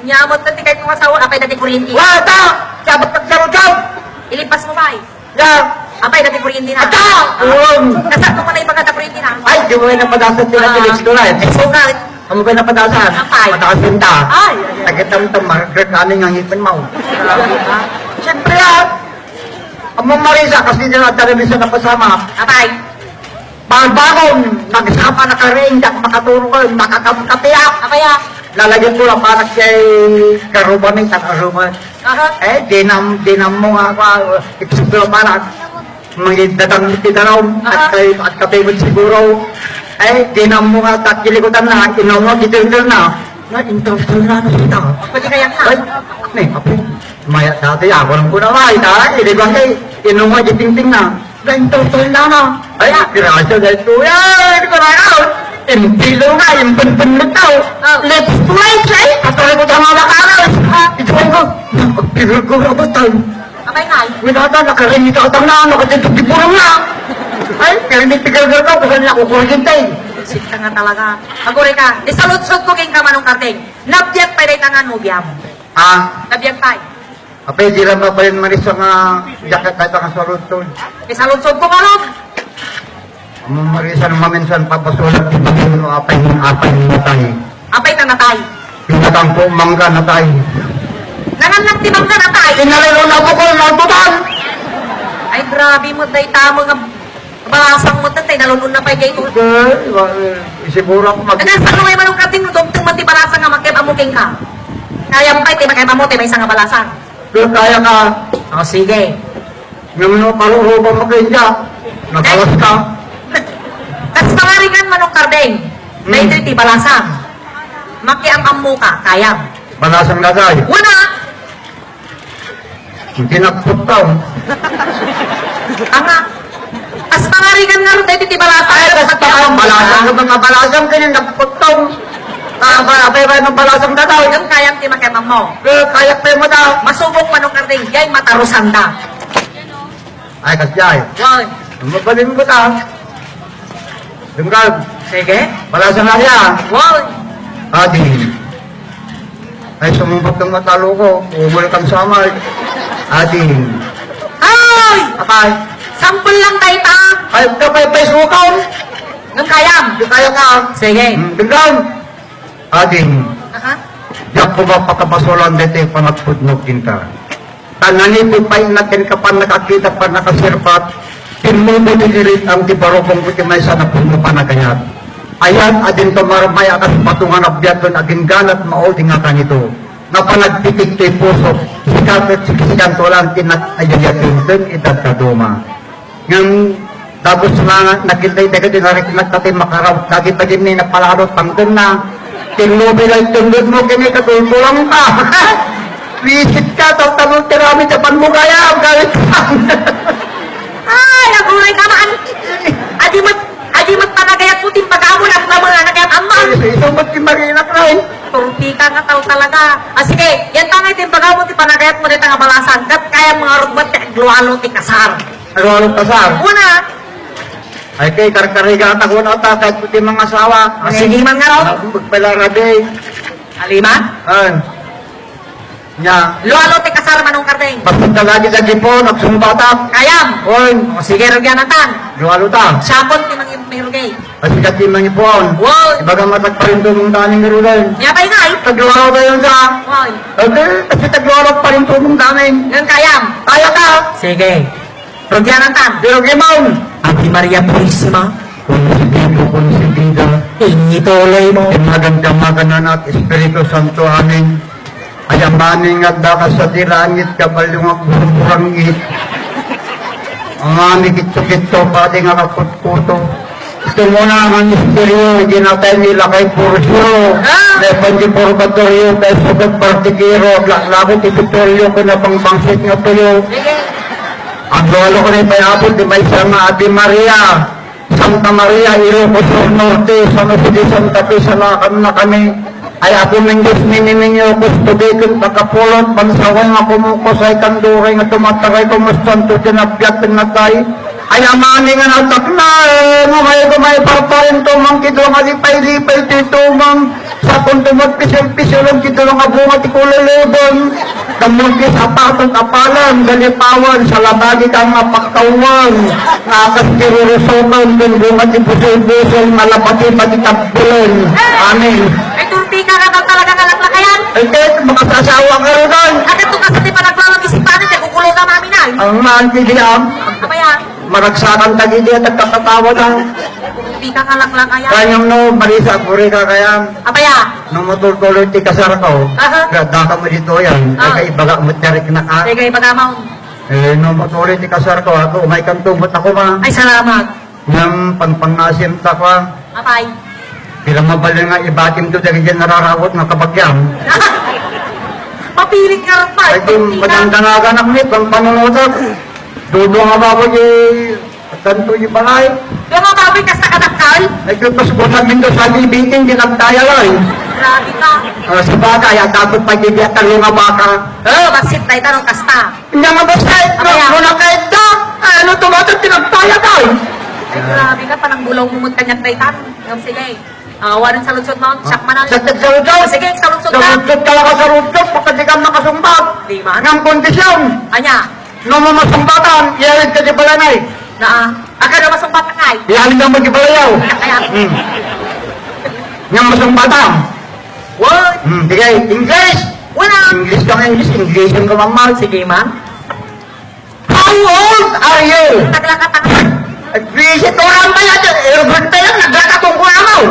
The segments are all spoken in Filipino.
Nyamot na tikay kong asawa, apay dati kuryente. Wata! Sabot pagsarusaw! Ilipas mo ba Ya! apay dati kuryente na. Ata! Nasa ko na ipagkata kuryente na. Ay, di mo na napadasan sila tilis ko na. Sugal. Ano ba napadasan? Apay. Patakas pinta. Ay. Tagitam-tam, maragrat namin ang ngipin mo. Grabe ka. Siyempre Among Marisa, kasi dyan ang television na pasama. Apay. Pagbangon, nagsama na ka rin, di ako makaturo ko, makakapatiyak. Apay ah. Lalagyan ko lang parang kay karubamin, karubamin. Aha. Dinam mo nga ako, ipsiplo parang mga datang titanaw at kapimod siguro. Dinam mo nga takilikutan na, inaw mo, gitil-til na. Na-interview na kita. Pwede kaya ka. Apo, maya dati ako lang ko na hindi ba kay, inaw mo, giting-ting na. Na-interview na na. Pirasyo dahil ko, hindi ko na out. Impilo nga, yung ban-ban daw. Let's play, say! Katuloy ko tama makaraw. Ito ko, magpigil ko na ba tayo? Apay nga. Winata, nakarinig ka atang na, nakatitipurang na. Karinig tigil ka, baka na kukuryente. Sit ka nga talaga. Agure ka. Di saludsod ko king kamanong karteng. Nabiyag pa rin tangan mo, biyam. Nabiyag pa. Apay, di lang ba pa rin maris ang jacket kahit ang salud to. Di saludsod ko manong. Marisan maminsan papasulat ibagin mo apay natay. Apay ka natay. Pinatang po mangga natay. Nanganak ti mangga natay. Inalilo na po ko nagutan. Ay grabe mo day tamo nga balasang mo tatay nalunod na pa gay ko. Siguro ako mag... Dagan sa ngay manong kating mo dumtong man ti balasang nga magkay amuking ka. Kaya pa ti magkay amote may isang nga balasang. Pero kaya ka. O sige. Ngayon mo paruho ba mo kayo dyan? Nakawas ka. Tapos pangaringan manong kardeng. Dahil ti balasang. Makiam-amu ka, kaya. Balasang lagay. Una! Tinakpot tao. Anga. As pangaringan nga rin dahil ti balasang. Ay, kasi parang balasang ka mga balasang ganyan nakpot tao. Apay ba ng balasang na tao? Yung kayang ti makiam-amu. Kaya pa mo daw. Masubok manong kardeng. Yay matarusan da. Ay, kasi ay. Wow. Mabalin ko ta. Dungkag. Sige. Balasang na siya. Wow. Adi. Ay, sumumpat ng matalo ko. Umulat ang samay. Adi. Ay! Apay. Sampul lang tayo ta. Ay, kapay pa isukaw. Nung kayam. Di kaya ka. Sige. Dungkag. Adi. Aha. Diyak ko ba patapasolan dito yung panagpudnog kinta. Tananipo pa natin kapan nakakita pa nakasirpat. Tinmubo nilit ang tibarokong kuti may sana puno pa na kanyat. Ayan, adin to marmay akas patungan na biyaton aging ganat maudi nga kanito. Napanagpitik ti puso, sikapit siksikan to lang tinat ayayatin din edad kaduma. Ngayon, tapos na nakitay tayo dinarik nagtatay makaraw, nakita din ni napalarot pangtun na, tinmubi lang tundod mo kini katultulang ka. Visit ka, tanong tirami sa panmugaya, galit ka. Ay, naguray ka man. Adi mat panagayat putin pag-amon at na mga nakayat amang. Ito ba't kimarinak rin? Turti ka nga tao talaga. Sige, yan tangay tin pag-amon ti panagayat mo dito nga balasan. Kat kaya mga rugbat ti aglualo ti kasar. Ano kasar? Una. Ay kay karkariga at ako na kahit puti mga asawa. Sige man nga raw. Magpalarabi. Alima? Nya. Lualo ti kasar manong kardeng. Papunta lagi sa Gipon, nagsumbata. Kayam. Oy, Sige, rugyan natan. luwalo ta. Sapon ti mga mirugay. Kasi kati mga Gipon. Wow. Ibaga matag pa rin tumong daning garulan. Yapay nga eh. Tagluwalo tayo sa. Wow. Kasi tagluwalo pa rin tumong daning. Nang kayam. Kaya ka. Sige. Rugyan natan. Pero Gimon. Ate Maria Purisima. Konsibida. Inituloy mo. Inagandamagan na at Espiritu Santo amin. Ayamaning at dakas sa dilangit kabalyong at burangit. Ang aming kito-kito pati nga kaputkuto. Ito muna ang misteryo, ginatay nila kay Pursyo. Lepan di Purgatorio, kay Sugat Partikiro, laklakot ipitolyo, kinabang-bangsit nga tuyo. Ang lolo ko na ipayapot, di may isang Ate Maria. Santa Maria, Ilocos Norte, San Jose de Santa Fe, salakan na kami. Ay ako ng Diyos miniminyo kustodikin pagkapulot bansaway nga kumukos ay kanduray nga tumatagay kumustanto tinabyak tinatay. Ay amani nga natakna gumay parparin tumang kito nga lipay-lipay titumang sa kuntumot pisil-pisilong kito nga bunga tikulilibon. Damungkis apatong kapalan galipawan sa labagi kang mapakawan nga akas kirurusokan kung bunga tipusil-pusil malapati patitabulon. Amen. Ay, tulpi ka na talaga kalaklakayan. Ay, kahit makasasawa ka rin doon. Agad ito kasi di pa naglalang isipanin, nagugulo na namin ay. Ang maantigiyam, Apa yan? maragsakan tagidi at nagkakatawa na. Tulpi ka kalaklakayan. Kanyang no, marisa, puri ka kaya. Apa yan? Nung matultuloy ti kasar ko, Aha. gada ka mo dito yan. Ay, Ah. kaibaga mo tiyarik na ka. Sige, pagamaw. Nung matuloy ti kasar ko, ako, umay kang tumot ako ma. Ay, salamat. Nang pangpangasim ta ko, Apay. bilang mabali nga ibatim to dahil dyan nararawot ng kabagyam. Mapiling ka rin pa. Ay, di, madangdanga anak ni, pang panunutot. Dudo nga ba ko di, tanto yung balay. Yung mga baboy kas nakadakal. Ay, tapos ko namin doon sa bibiting, di nagtaya lang. Grabe ka. Sa baka, ya dapat pa di biya talo nga baka. Oh, basit tayo tanong kasta. Hindi nga basta, Kaya? muna kahit da, ano tumatag, tinagtaya tayo. Ay, grabe ka. Panang bulaw mumut kanyang tayo tanong. Yung sige. Warin sa lunsod mo. Siyak man ang... Sa tagsaludaw. Sige, sa lunsod Sa ka. rutsot ka lang sa rutsot, baka di ka makasumbag. Di man. Ng kondisyon, Anya. nung mamasumbatan, iyalit ka di balanay. Na, agad na masumbat na kay. Iyalit ka mo di balayaw. Kaya, Ng masumbatan. what? Sige, English. Wala. English ka English, English yung kamamahal. Sige, ma'am. How old are you? Tagla ka tangan. Visit orang pa yan. Ergon pa yan. Nagkakatong ko amaw.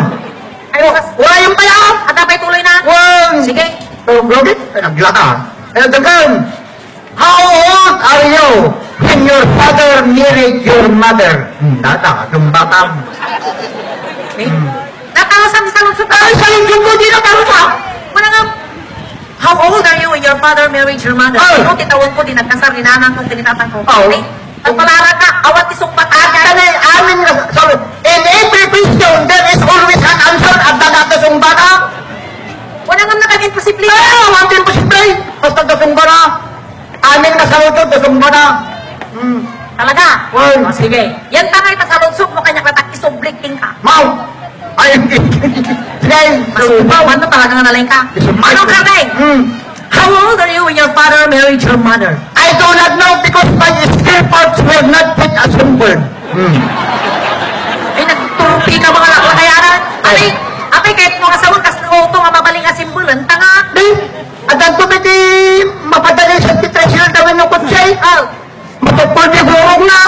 Ay, bukas. Wala yung pa yan. At napay tuloy na. Wang. Sige. Blogit. Naglaka. Dagan. How old are you when your father married your mother? Data. Itong bata. Eh? Natawasan sa lunsod ka. Ay, sa lingkong ko di natarusa. Wala nga. How old are you when your father married your mother? Ay. Ano, titawag ko, di nagkasar, ninanang kong tinitatan ko. Oh. Eh, pagpalara ka, awat isong patagan. Kanay, amin na. Sorry. In every question, there is always an answer at dagatong bata. Wala nga nakaging posible. Ay, wantin po si Bray. Basta dasong bata. Amin na sa lutod, dasong bata. Talaga? Well. O, sige. Yan tangay, tasalunsog mo kanya katak isublikting ka. Mau. Ay, sige. Masubawan na talaga nga nalang ka. Anong karnay? How old are you when your father married your mother? I do not know because my skill parts were not fit assembled. Ay, nagturupi ka mga laklakayanan. Apay, apay, kahit mga sawag, kas na auto nga mabaling nga simbolan, tanga. Di, at ang tumiti mapadali sa titresil gawin ng kutsay. Matupul di gurong na.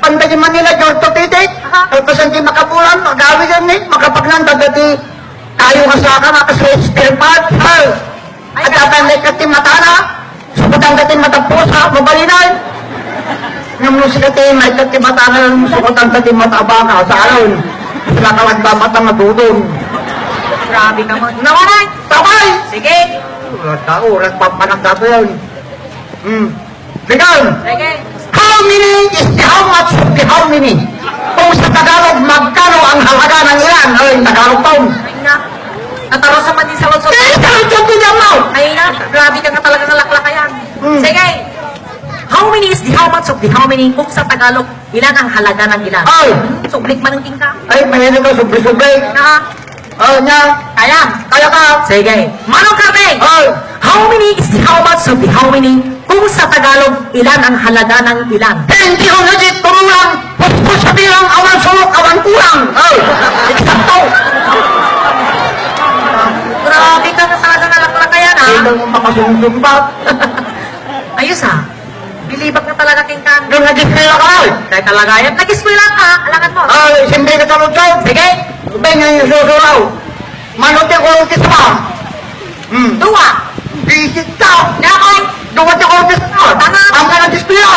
Pandagi Manila, Jorto Titik. Aha. Tapos ang di makapulan, magawi yan eh. Makapaglan, dagati tayo kasaka, makaswitch skill parts. Ay, At tatay kati matana. Subutang kati matapusa, mabalinan. Yung musika kati, may kati matana, subutang kati matabaka sa alon. Sila ka nagdamata matutong. Grabe ka mo. Nawaray! Tabay! Sige. Tao, nagpapanagdato yun. Bigal! Sige. How many is the how much of the how many? Kung sa Tagalog, magkano ang halaga ng ilan? Ay, Tagalog taon. Ay na. Nataro sa man din sa lunsod. Kaya sa lutod ko niya mo! Ay na. Grabe ka nga talaga nga laklakayan. Sige. How many is the how much of the how many? Kung sa Tagalog, ilan ang halaga ng ilan? Ay! Sublik man ang tingka. Ay, mahilig ko, subli-subli. Na. Oh, niya. Kaya. Kaya ka. Sige. Manong Karte. Ay! How many is the how much of the how many? Kung sa Tagalog, ilan ang halaga ng ilan? Hindi ko na dit kumulang. Pusto sa bilang awan sulok, awan kurang. Ay! Eksakto. Grabe ka na talaga nga laklakayan ha. Hindi mo makasumsumba. Ayos ha. Bilibag na talaga king kan. Nung nag-iskrila ka ay. Kaya talaga yan. Nag-iskwila ka. Alangan mo. Ay, siyempre ka talutsaw. Sige. Ubay nga yung susulaw. Manote ko utis pa. Dua. Bisit ka. Nakoy. Duwati ko utis pa. Tama. Ang ka nag-iskrila.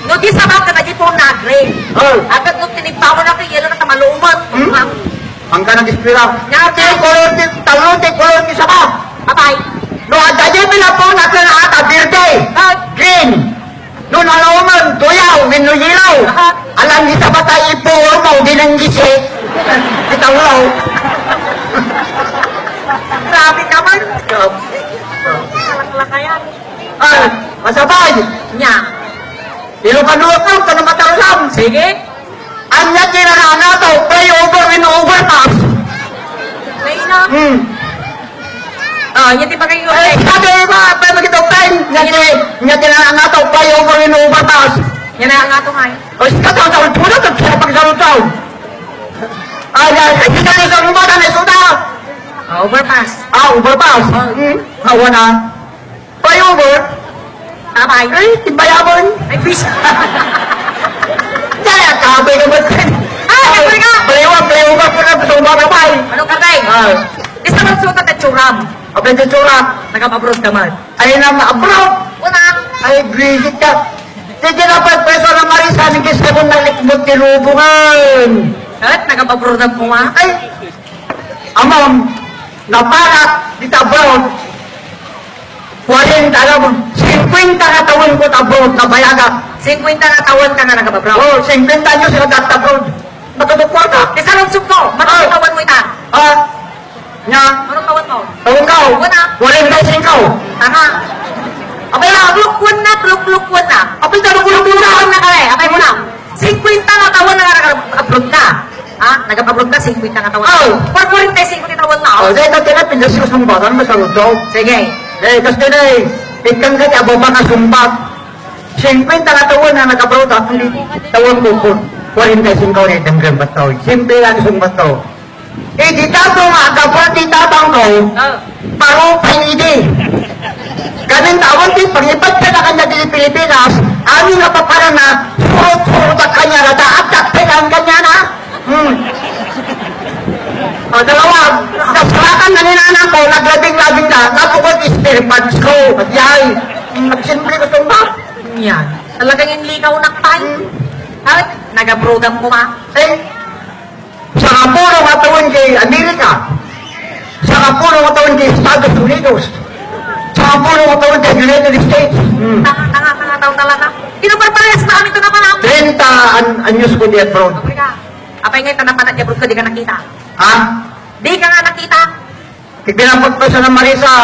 No di sa mga kanagin po nagre. Ay. Agad nung tinigpa mo na kay yelo na tamaluman. Ang ka nag-iskrila. Nate. Talunti ko utis pa. Abay. No, adaya po natin na ata, birthday. Green. Noon alaman, tuyaw, minuyilaw. Aha. Alam kita ba tayo ipuro mo, ginanggisi. Kitang law. Grabe naman. Kalak-lakayan. Ay, masabay. Nya. Ilupanuot ka na matarulam. Sige. Anya kinarana to, flyover and overpass. May ina. Ah, yan di ba kayo? Eh, sabi ba, pa magitong time, nya kinarana to, flyover and overpass. Yan na ang ato nga eh. O, kataw-taw, pula ka, siya pagsalutaw. Ay, hindi ka na isang bata na isuta. Overpass. Overpass. Hawa na. Flyover. Tamay. Ay, timbayabon. Ay, fish. Kaya, kabay ka ba? kabay ka! Flyover ko na, gusto mo ba Ano ka tayo? Isa man sukat at churam. Apay sa tsura. Nagapabroad ka man. Ay na ma-abroad. Una. Ay, visit ka. Sige na pa, preso na Marisa, ni Kis ka kung nalikmod tinubungan. At nagapabroad ang punga. Ay, amam, naparak, di abroad. 40 alam, 50 na taon ko abroad, nabayaga. 50 na taon ka na nagapabroad. Oh, 50 nyo sila abroad. Nakadukwa ka. Isa lang sub ko. Matang tawan mo ita. Ah, nya, Anong tawan mo? taon ka. Una. 45 ka. Tanga. Abay na, lukwon na, lukwon na. Apay na, Lukwon na ka eh. Abay mo na. 50 na taon na nagapabroad ka. Ha? Nagapabroad ka, 50 na taon. Oh. 45 taon na. Oh, dahil natin na pinasyo sa batan, masalot daw. Sige. Eh, kasi na eh, ikang kati ababa na sumbat. 50 na taon na nag-abroad ako, hindi taon ko po. 45 ka ulit ang gambat tao. Simple lang sumbat tao. Eh, di tato nga, kapag di tatang ko, Oh. parupang ide. Ganun tawon din, pag-ipat ka na kanya di Pilipinas, amin nga pa para na, surot-surot at kanya na, daat-daat ang kanya na. O, dalawa, nasarakan na ninanang ko, naglabing-labing na, napukot istirpads ko, at yay, nagsimple ko itong ba? Yan. Talagang yung ligaw ng tay. At nag-abroad ang kuma. Eh, sa kapuro nga tawon kay Amerika, sa kapuro nga tawon kay Estados Unidos, sa kapuro nga tawon kay United States, Tanga daw talaga. Kinuparparehas na kami ito naman ako. 30 anyos ko di abroad. Abay ka. Apay ngayon, tanapan at abroad ko, di ka nakita. Ha? Di ka nga nakita. Pinapot ko sa Marisa,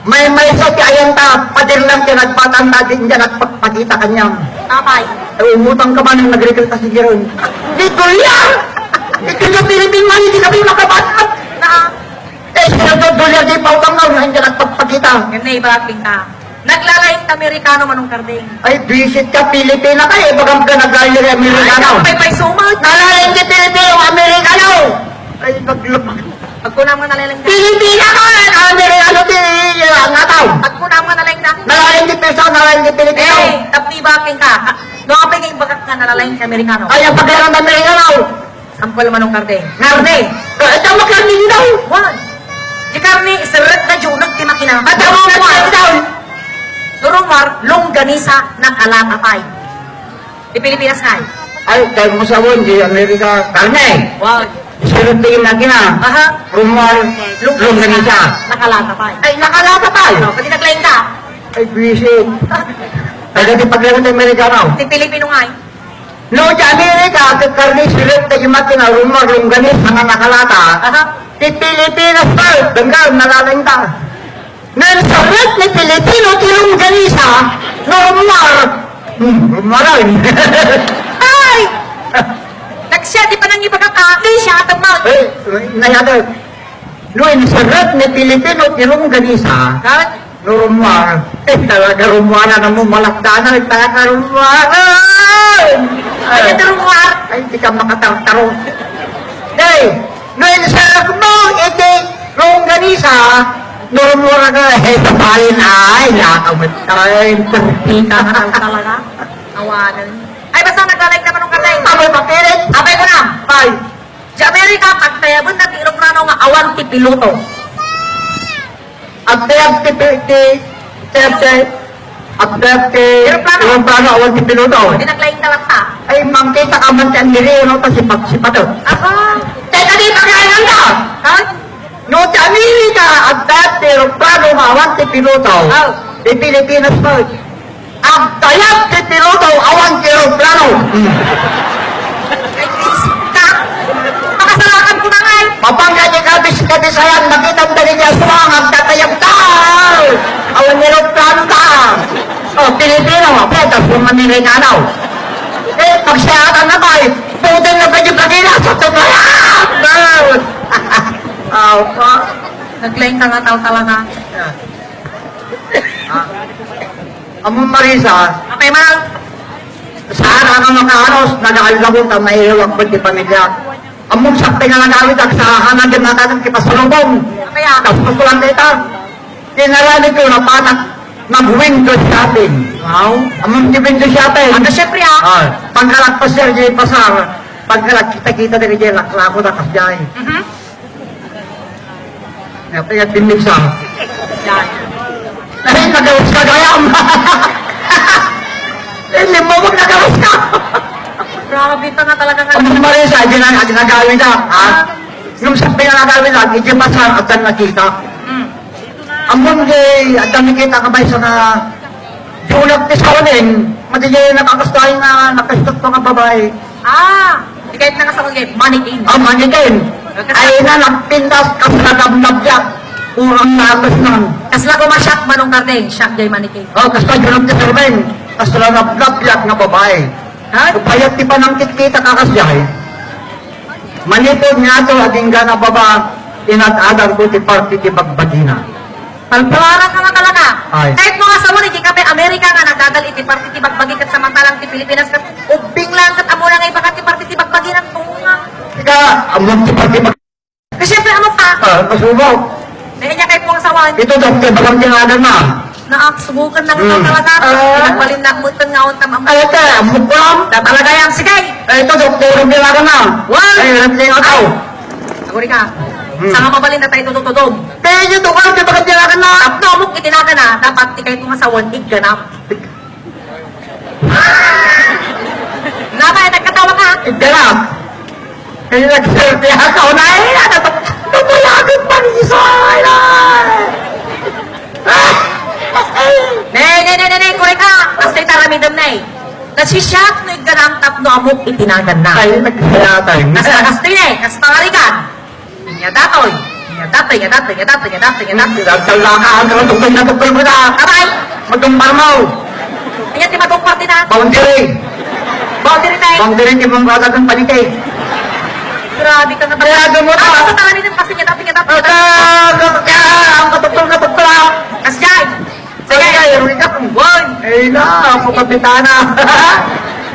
may sa kayang ta, padir lang siya nagpatang natin dyan at pagpakita kanyang. Tapay. Ay, umutang ka ba nang nag-recruit si Jeron? Dito yan! Ito sa Philippine man, hindi kami makabatap! Na, Eh, sinagod dolyar di pa utang na, hindi nagpagpakita. yan na ibating ka. Naglalahing Amerikano manong karding. Ay, visit ka, Pilipina ka eh, baka ka naglayar yung Amerikano. Ay, may sumat. Nalaling ka Pilipino, Amerikano! Ay, naglabak. Pagkunang mo nalalang na. Pilipina ka eh, Amerikano din, ang ataw. Pagkunang mo nalalang na. Nalaling ka Pilipino, nalaling ka Pilipino. Eh, tapdi baking ka. Doon ka pingin bakat ka nalalang Amerikano. Ay, ang paglarang ng Amerikano. Sampol manong karding. Narne, ito makarning daw. One. Di karni, isarat na junag ti makina. At ang mga karning daw. Turumar, longganisa na kalatapay. Di Pilipinas nga. Ay, tayo mo sa di Amerika, karne. Wow. Sinutin na kina. Aha. Rumar, longganisa. Na kalatapay. Ay, nakalata tayo. Ano, pati naglaing ka. Ay, visit. Ay, dati paglarang ng Amerikano. Di Pilipino nga. No, sa Amerika, karne silit na imat na rumar, longganisa na nakalata. Aha. Di Pilipinas pa, danggal, nalalang ka. Nasarat ni Pilipino, tilong ganisa, rumar. Rumaran. Ay! Nagsya, di pa nang ibagaka. Di siya tamag. Eh, nayada. No, nasarat ni Pilipino, tilong ganisa, Kat? rumar. Eh, talaga rumara na mo, malakdanan, talaga rumaran. Ay, ito rumar. Ay, di ka makatartaro. Day, no, nasarat mo, iti, longganisa, Nurmura ka, tapalin ay, nakamit tayo. Pika nga daw talaga. Awanan. Ay, basta naglalike naman ng kartay. Amoy papilit. Abay ko na. Ay, Sa Amerika, pagtayabon na tiroplano nga awan ti piloto. agtayag ti, Aeroplano. yung plano, awan ti piloto. Hindi naglaing na lang ta. Ay, mangkita ka man ti andiri, no, sipato. Aba. Teka di pagkainan ka! Ha? No, ti Amerika, agtayag ti plano, awan ti piloto. Oh. Di Pilipinas mo. Agtayag ti piloto, awan ti plano. Ay, please. Ka. Makasalakan ko na tangay. Mapangga di kabis-kabisayan, makita mo dali niya sumangag, tatayag tao! Awan nilog planta! O, Pilipino, petas yung Amerikano. Eh, pagsayatan na ba, putang na ba yung kanila sa tumayan? Aw, pa. Naglaing ka nga tao talaga. Among Marisa, Okay, man. saan ang makaharos, nag-aalagong ka, mahihiwag ba di pamilya? Among sakti nga nagawit, ang sahanan din natin kipasalubong. Okay, ah. Tapos ko lang dito. Kinalanig ko na panak mag-window shopping. Wow. Among window shopping. Ano syempre, ah. Pagkalat pa siya, Jay Pasar. Pagkalat kita-kita na kaya laklako na kasjay. Mhm. Kaya tinig siya. Yan. Eh, nagawas ka gayam. Eh, limo mo nagawas ka. Grabe ka nga talaga nga. Among Marisa, di na nagawin na. Nung sabi nga nagawin na, Jay Pasar at ang nakita. Mm. Among Jay, at ang nakita ka ba sa na Julag ti saunin, matijay nakakastahin na nakastot mga babae. Ah. Di kahit na nga sa mga mannequin. Ang manitin, ay na nagpindas kas nagabnabyak. Urang nakas nun. Kas lang kumasyak manong kardeng. Syak jay mannequin. O, kas ka julag ti saunin, kas nagabnabyak nga babae. Ha? Kapayat ti panang kitkita kakasyahay. Manipod nga ito, ading na baba, inat-adar ko ti party ti bagbagina. Palpalaran ka nga talaga. Ay. Kahit mga sawan, di kape Amerika nga nagdadal iti party ti bagbagi kat samantalang ti Pilipinas kat ubing lang kat amo lang ibakat ti party ti bagbagi ng tunga. Ika, among ti party mag... Kasi syempre amo ka. Masubaw. Dahil niya kahit mga sawan, Ito, doktor, bagang tinagan na. naaksubukan na nga Mm. talaga. Ah. Pinagbalin na mo ito nga untam ang Ay, ito, amukram. na talaga yan. Sige! Ito, doktor, ang tinagan na. One. Ay, natin ako. Aguri ka. Hmm. Sa nga mabalin na tayo tututudog. Kaya nyo, doktor, di ba ka tinagan na? Apno mo itinaga na, dapat ti kahit mga sawan, igganap. Nga ba, nagkatawa ka? Idarap. Kaya nag-serte ako na, natulagan pa rin sa Ne, kore ka. Basta itaramidam na eh. Nasisyak no igganang tapno amok itinagan na. Ay, nagsayatan. Kasta eh, kas pangalikan. Inyadatoy. Inyadatoy. Nagsalakahan ka ng tukay na tukay mo na. Abay! Magtumpar mo. Inya ti matungpar din na. Boundary. Boundary tayo. Boundary, di mong katagang panikay. Grabe ka na ba? Kaya mo na. Sa taramidam kasi inyadatoy. Ang katutol. Kas dyan. Sige, Erwin ka. One. Eh na, pupapitana.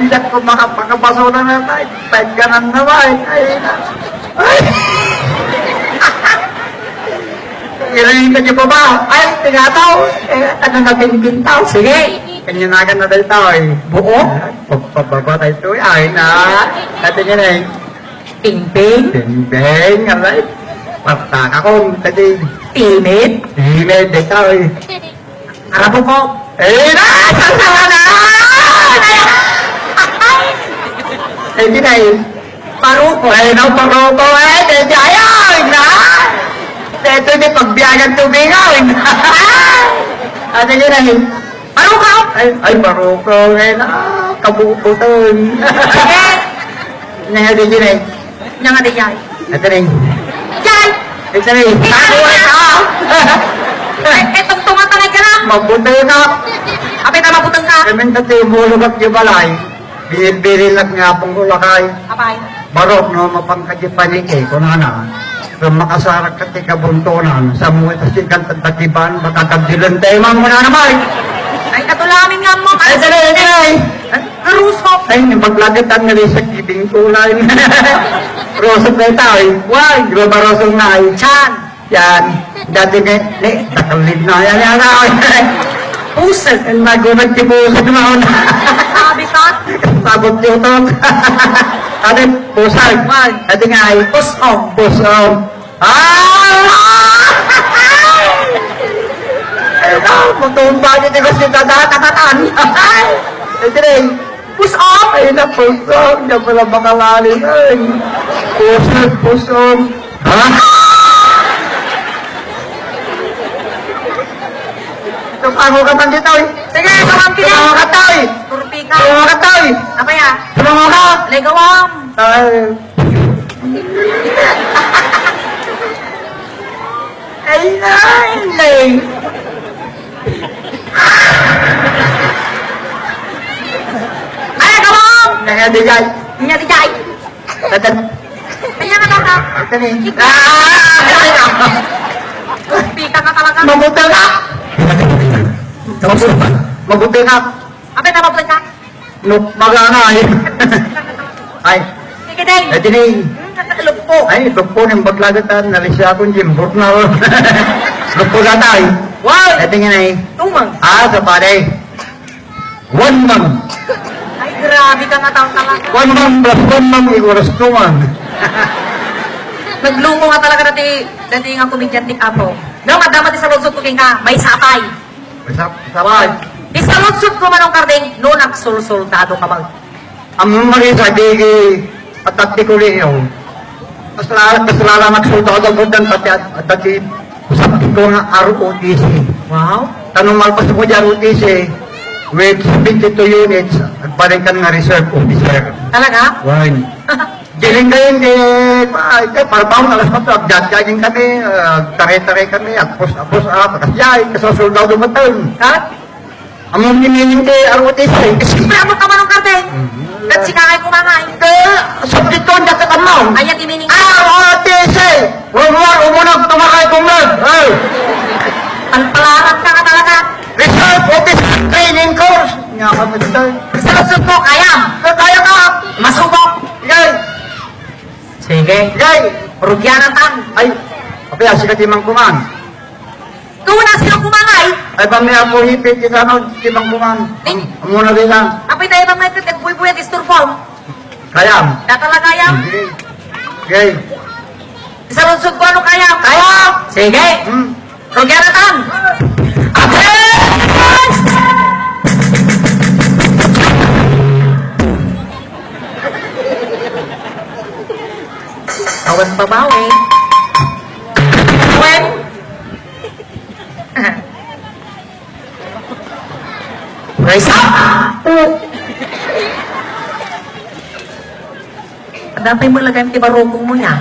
Hindi ko makapagkapaso na na tayo. Pwede ka nang naman. Ay na. Ay! Ilayin ka niyo pa ba? Ay, tingataw. Eh, ano natin kintaw? Sige. Kanyanagan na tayo tao eh. Buo? Pagpababa tayo ito. Ay na. Kati niya na eh. Ping-ping. Bing-bing. Alay. Pagtaka ko. Tadi. Timid. Timid. Ikaw eh. Arabo ko. Eh na! Sasawa na! Eh, di na eh. Paruko. Ay, no, paruko eh. Di ayaw na! Ito di pagbiyagan tumingaw eh. Ano yun eh? Paruko. Ay, paruko eh na. Kabukuton. Sige. Nangyari din eh. Nya nga di yan. Ito rin. Yan. Ito rin. Ako eh ka! Etong tumatangay ka lang. Mabuto na. Apay na mabutang ka. Kami dati mulog at balay. Biri-biri lang nga pong ulakay. Apay. Barok no mapangkadi panike ko na na. Kung makasarak ka ti kabuntunan sa mga tasikan tagtakiban makakabdilan tayo man mo na naman. Ay katulamin nga mo. Ay, dali. Karuso. Ay, maglagat ang ngali sa kibing tulay. Rosok na ito eh. Why? Groba rosok na eh. Chan. Yan. Dati nga, takalid na yan yan ay. Pusag. Nagunag ti pusag na una. Sabi ka. Sabot yutok. Ate, pusag. Wag. Ate nga ay. Pusong. Pusong. Ah! Ay, magtumpa niyo di ko si tatatataan. Ito rin. Pusong. Ay, na pusong. Diyan pala makalalin. Ay, pusong. Ha? Tumango ka man dito eh. Sige, sumampi na. Tumango ka tao eh. Turpi ka. Tumango ka tao eh. Apa ya? Tumango ka. Legawam. Ay, Ay, nay. Ay, kamong! Nangadigay. Nya di jay. Tadan. Kaya na ka. Ito ni. Pika ka talaga. Mabuti ka. Mabuti ka. Apa na mablan ka? No, magangay. Ay, Sige ding. ay dining. Nakakalog po. Ay, ito po ng baglagatan. Nalisya akong jimbot na. Lupo na tayo. Wow! Ay, tingin ay. Tumang. Sa pare. 1 month. Ay, grabe ka nga tao talaga. 1 month plus 1 month equals 2 month. Naglungo nga talaga dati nga komedyante ka po. No, madama di sa lunsod ko ka, may sapay. Sabay. Di sa lunsod ko manong karding, no nagsulsultado ka ba? Ang marisa di atati ko rin yun. Kasalala nagsultado ko dan pati atati usapin ko nga ROTC. Wow. Tanong malpas mo dyan ROTC with 72 units at parin ka nga reserve officer. Talaga? Wine. Giling kayo hindi, para bang alas mo ito, agdadjagin kami, tare-tare kami, apos, kasyay, kasasoldado matang. Kat? Ang mga niniling kay ROTC. Siyempre mo ka manong karding. Kat si kakay kumangay. Subject ko, hindi ka kamang. Ayan imining ROTC! Huwag umunag, tumakay kumag. Palpalaran ka nga talaga. Reserve Officer Training Course. Nga ka mo dito. Sa lunsod ko, kayam. Kaya ka. Masubok. Yay! Sige. Yay! Rugyanan tan. Ay, kapaya si Katimang Kuman. Tuwa na silang kumangay. Ay, pang niya po hipit, kita no, Katimang Kuman. Ding. Ang muna rin lang. Apay tayo bang may pitit, buy-buy at isturpong. Kayam. Datalaga yam. Yay! Sa lunsod ko, ano kayam? Kayam. Sige. Rugyanan tan. Awan babawi. Awan. Raise up! Adapay mo lagay ang tibarugong mo niya.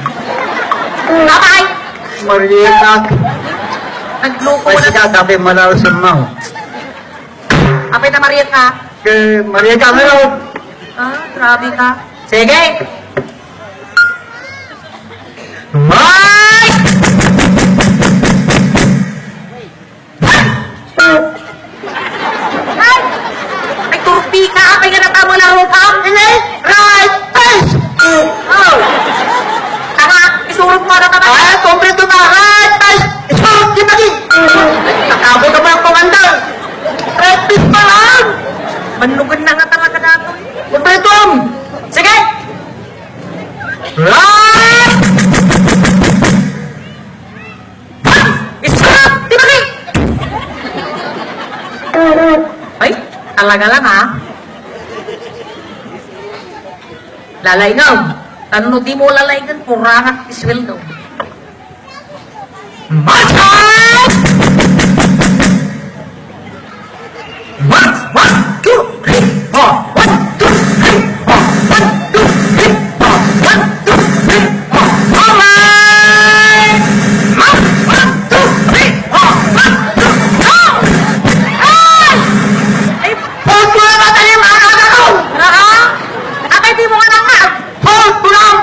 Kapay! Mariyak. Nagluko Ay, na. siya, sabi malaw sa mau. Apay na Mariet ka. Kaya, Mariyak ka ngayon. Ah, grabe ka. Sige! Ay! Ay! Ay, turpi ka! Apay ka na tamo na rupang! Ini, right, face! Oh! Tanga! Isurog mo na tama! Ay, kompleto na, right, face! Isurog kita di! Nakabo ka ba ang komandar? Right, face pa lang! Manlugan na nga talaga nato. Kompleto! Sige! Right! Isa! Timaki! Ay, talaga lang ha? Lalay na. Ano di mo lalay kan? Purangat isweldo. March out! March! 1, 2, 3, 4! 1, 2, 3, 4! 1, 2, 3, 4! 1, 2, 3, 4! Alright! March! 1, 2, 3, 4! 1, 2, go! Ay! Ay, Hold mo na natin yung mga kagakaw! naka? Akay di mo nga nangag. Hold mo lang!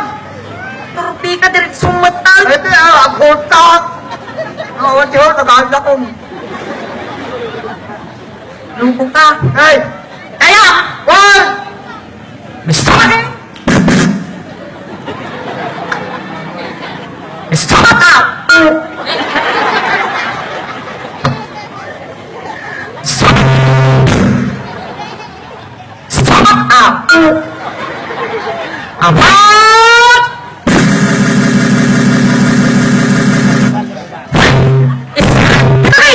Turpi ka direct sumatag. Ito yung hold out! Hold, nagahal akong. Lupo ka. Hey! Kaya! One! Mr. Stop out! Stop! Stop out! About! Ay!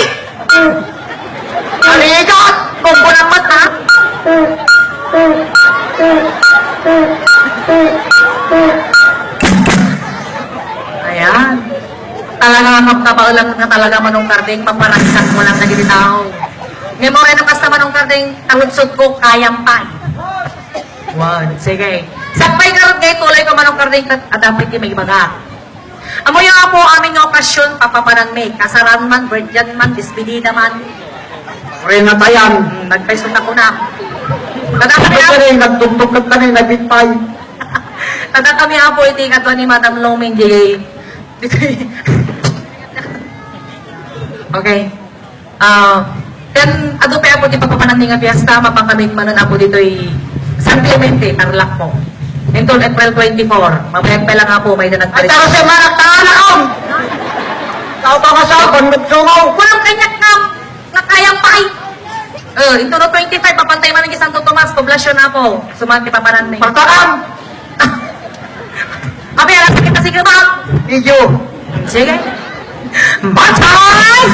Aligat! Kombo ng mata. Ayan. Talaga kapkabaw lang nga talaga manong karding, paparagsak mo lang na ginitaw. Ngayon mo rin ang kasta manong karding, taludsod ko, kayang pa. One, sige. Sakpay karot ngayon, tulay ko manong karding at dapat may ibaga. Amo yung po aming nga okasyon, papapanan may, kasaran man, birthday man, despedida man. Renatayan. Nagpaisot ako na. Tada kami Ito na, rin, nagtugtog ka na, nabitpay. tada kami po, iti katwa ni Madam Loming J. Okay. Kan ado pa po di papapanan nga fiesta, mapangkamig manon po dito San Clemente, Tarlac po. Until April 24, mamayag pa lang po, may At nanagpalit. ako siya manaktaan ako. Tao pa ka sa pagmagsungaw. Walang kanyak na kayang pay. Ito no 25, papantay man ng Santo Tomas, poblasyon na po. Sumanti papanan ni. Pagkaan. Abi, alas kita sige ba? Iyo. Sige. Batay!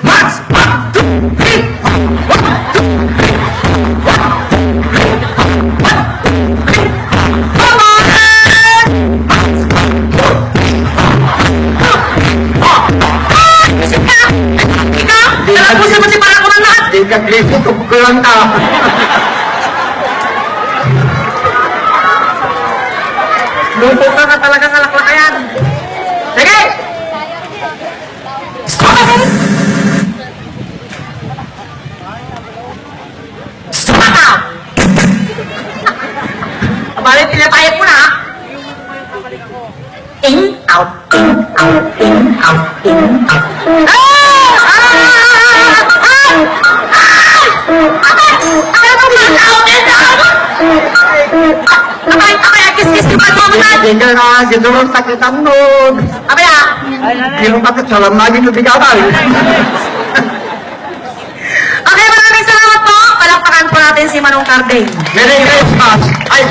March! 1, 2, 3! 1, 2, 3! 1, 2, 3! 1, 2, 3! Come on! Isip ka! Ikaw! Alam mo siya mo si parang ko ng lahat! Di ka glisi, kukulang ka. Lupo ka na talaga sa laklakayan. Sige! Stop it! Stop it now! Abalik, tinatayag mo na ha? In, out, in, out, in, out, in, out. Ah! Ah! Ah! Ah! Ano mo ba? Out, in, out! Abay, kis-kis di ba ito mo na? Di ka na, gitulong sakit ang nun. Abay ah! Yung bakit salam lagi nabigatan. Okay, maraming salamat po. Palakpakan po natin si Manong Carding. Merry Christmas. Ay,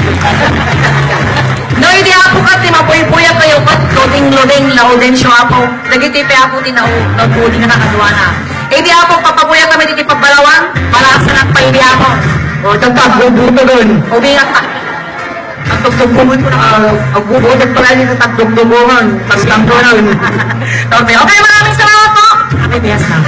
No, hindi ako ka, mapuy-puya kayo pat, loading, laudensyo ako. Nagitipi ako, tinauuding na nakaduana. Hindi ako, papapuya kami dito pabalawan, malasan ang paili ako. o tagtag, bubuto doon. Umingat ka. Ang tugtugbuhan ko na. Ang bubuto pala yung tagtugtugungan. Tagtang doon. Okay, maraming salamat po. Okay, biyas na.